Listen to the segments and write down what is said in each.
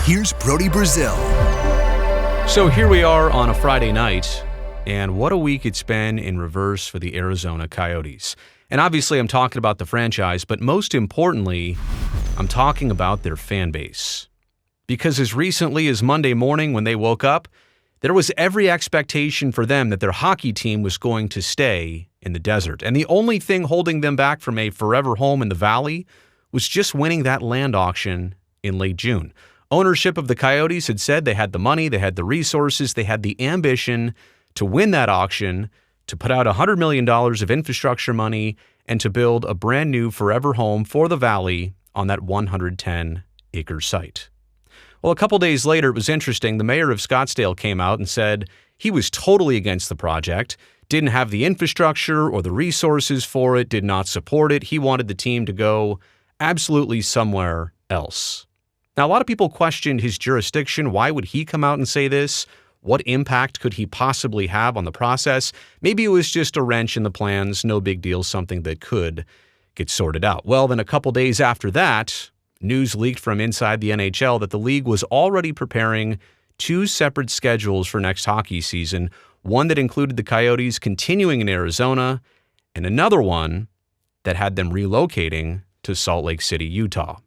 Here's Brody Brazil. So here we are on a Friday night, and what a week it's been in reverse for the Arizona Coyotes. And obviously I'm talking about the franchise, but most importantly, I'm talking about their fan base. Because as recently as Monday morning when they woke up, there was every expectation for them that their hockey team was going to stay in the desert. And the only thing holding them back from a forever home in the valley was just winning that land auction in late June. Ownership of the Coyotes had said they had the money, they had the resources, they had the ambition to win that auction, to put out $100 million of infrastructure money, and to build a brand new forever home for the valley on that 110-acre site. Well, a couple days later, it was interesting. The mayor of Scottsdale came out and said he was totally against the project, didn't have the infrastructure or the resources for it, did not support it. He wanted the team to go absolutely somewhere else. Now, a lot of people questioned his jurisdiction. Why would he come out and say this? What impact could he possibly have on the process? Maybe it was just a wrench in the plans, no big deal, something that could get sorted out. Well, then a couple days after that, news leaked from inside the NHL that the league was already preparing two separate schedules for next hockey season, one that included the Coyotes continuing in Arizona, and another one that had them relocating to Salt Lake City, Utah.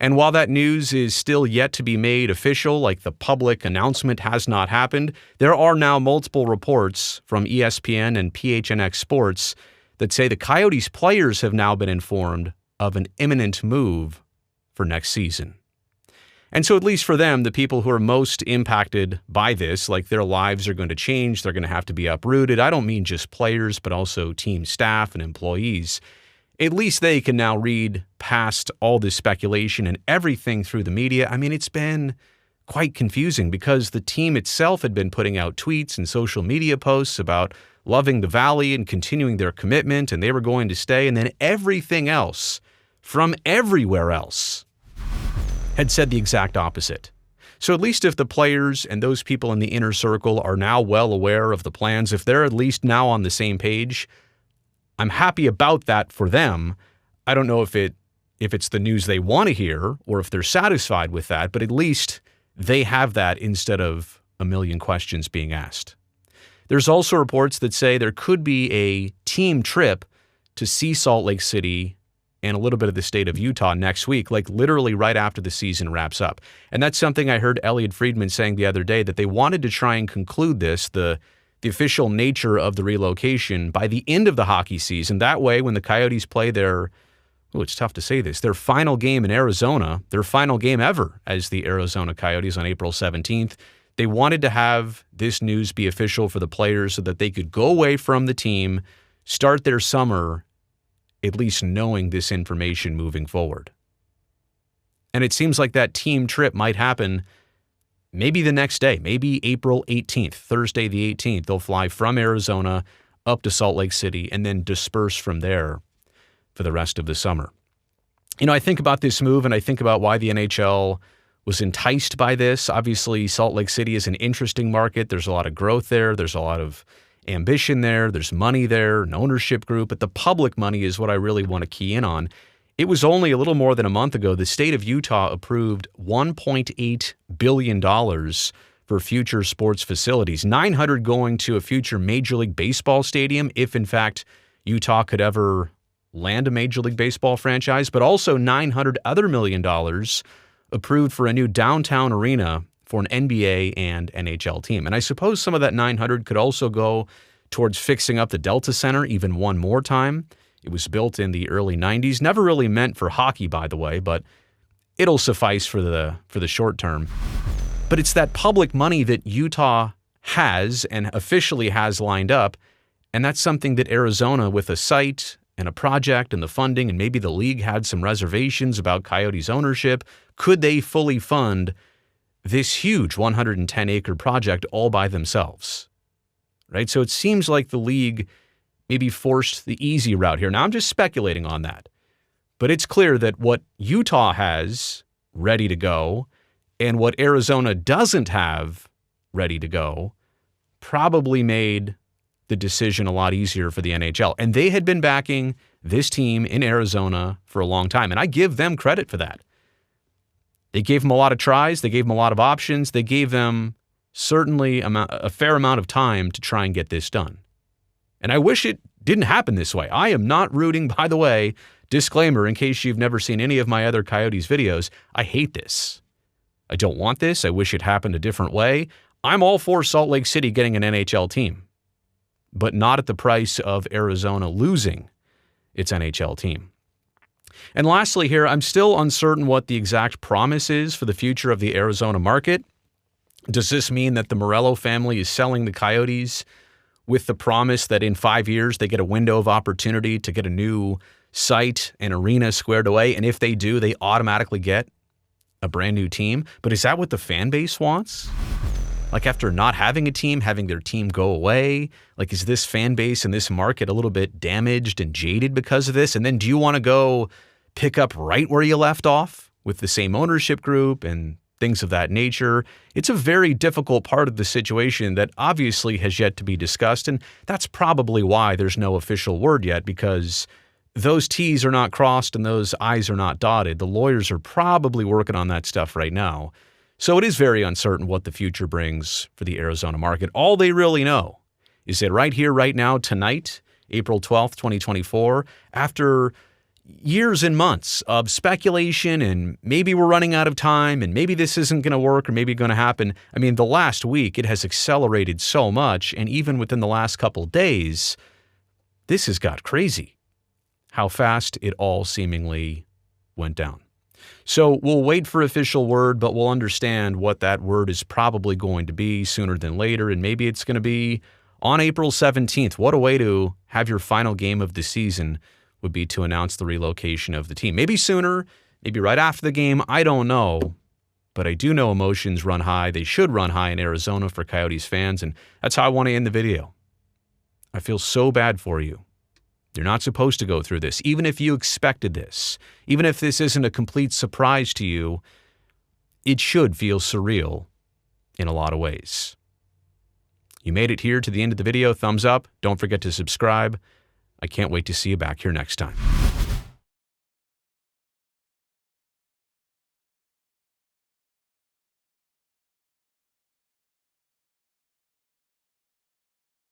And while that news is still yet to be made official, like the public announcement has not happened, there are now multiple reports from ESPN and PHNX Sports that say the Coyotes players have now been informed of an imminent move for next season. And so at least for them, the people who are most impacted by this, like their lives are going to change, they're going to have to be uprooted. I don't mean just players, but also team staff and employees. At least they can now read past all this speculation and everything through the media. I mean, it's been quite confusing because the team itself had been putting out tweets and social media posts about loving the valley and continuing their commitment, and they were going to stay. And then everything else from everywhere else had said the exact opposite. So at least if the players and those people in the inner circle are now well aware of the plans, if they're at least now on the same page, I'm happy about that for them. I don't know if it's the news they want to hear or if they're satisfied with that, but at least they have that instead of a million questions being asked. There's also reports that say there could be a team trip to see Salt Lake City and a little bit of the state of Utah next week, like literally right after the season wraps up. And that's something I heard Elliot Friedman saying the other day, that they wanted to try and conclude this, the official nature of the relocation, by the end of the hockey season. That way, when the Coyotes play their, it's tough to say this, their final game in Arizona, their final game ever as the Arizona Coyotes on April 17th, they wanted to have this news be official for the players so that they could go away from the team, start their summer, at least knowing this information moving forward. And it seems like that team trip might happen maybe the next day, maybe April 18th, Thursday the 18th. They'll fly from Arizona up to Salt Lake City and then disperse from there for the rest of the summer. You know, I think about this move and I think about why the NHL was enticed by this. Obviously, Salt Lake City is an interesting market. There's a lot of growth there. There's a lot of ambition there. There's money there, an ownership group, but the public money is what I really want to key in on. It was only a little more than a month ago the state of Utah approved $1.8 billion for future sports facilities, $900 going to a future Major League Baseball stadium, if in fact Utah could ever land a Major League Baseball franchise, but also $900 other million approved for a new downtown arena for an NBA and NHL team. And I suppose some of that $900 could also go towards fixing up the Delta Center even one more time. It was built in the early 90s, never really meant for hockey, by the way, but it'll suffice for the short term. But it's that public money that Utah has and officially has lined up, and that's something that Arizona, with a site and a project and the funding, and maybe the league had some reservations about Coyotes ownership, could they fully fund this huge 110-acre project all by themselves? Right? So it seems like the league maybe forced the easy route here. Now, I'm just speculating on that. But it's clear that what Utah has ready to go and what Arizona doesn't have ready to go probably made the decision a lot easier for the NHL. And they had been backing this team in Arizona for a long time. And I give them credit for that. They gave them a lot of tries. They gave them a lot of options. They gave them certainly a fair amount of time to try and get this done. And I wish it didn't happen this way. I am not rooting, by the way, disclaimer in case you've never seen any of my other Coyotes videos, I hate this. I don't want this. I wish it happened a different way. I'm all for Salt Lake City getting an NHL team, but not at the price of Arizona losing its NHL team. And lastly here, I'm still uncertain what the exact promise is for the future of the Arizona market. Does this mean that the Morello family is selling the Coyotes with the promise that in 5 years they get a window of opportunity to get a new site and arena squared away? And if they do, they automatically get a brand new team. But is that what the fan base wants? Like after not having a team, having their team go away? Like is this fan base and this market a little bit damaged and jaded because of this? And then do you want to go pick up right where you left off with the same ownership group and things of that nature? It's a very difficult part of the situation that obviously has yet to be discussed. And that's probably why there's no official word yet, because those T's are not crossed and those I's are not dotted. The lawyers are probably working on that stuff right now. So it is very uncertain what the future brings for the Arizona market. All they really know is that right here, right now, tonight, April 12th, 2024, after years and months of speculation and maybe we're running out of time and maybe this isn't going to work or maybe going to happen. I mean, the last week, it has accelerated so much. And even within the last couple days, this has got crazy how fast it all seemingly went down. So we'll wait for official word, but we'll understand what that word is probably going to be sooner than later. And maybe it's going to be on April 17th. What a way to have your final game of the season would be to announce the relocation of the team. Maybe sooner, maybe right after the game. I don't know. But I do know emotions run high. They should run high in Arizona for Coyotes fans. And that's how I want to end the video. I feel so bad for you. You're not supposed to go through this. Even if you expected this, even if this isn't a complete surprise to you, it should feel surreal in a lot of ways. You made it here to the end of the video. Thumbs up. Don't forget to subscribe. I can't wait to see you back here next time.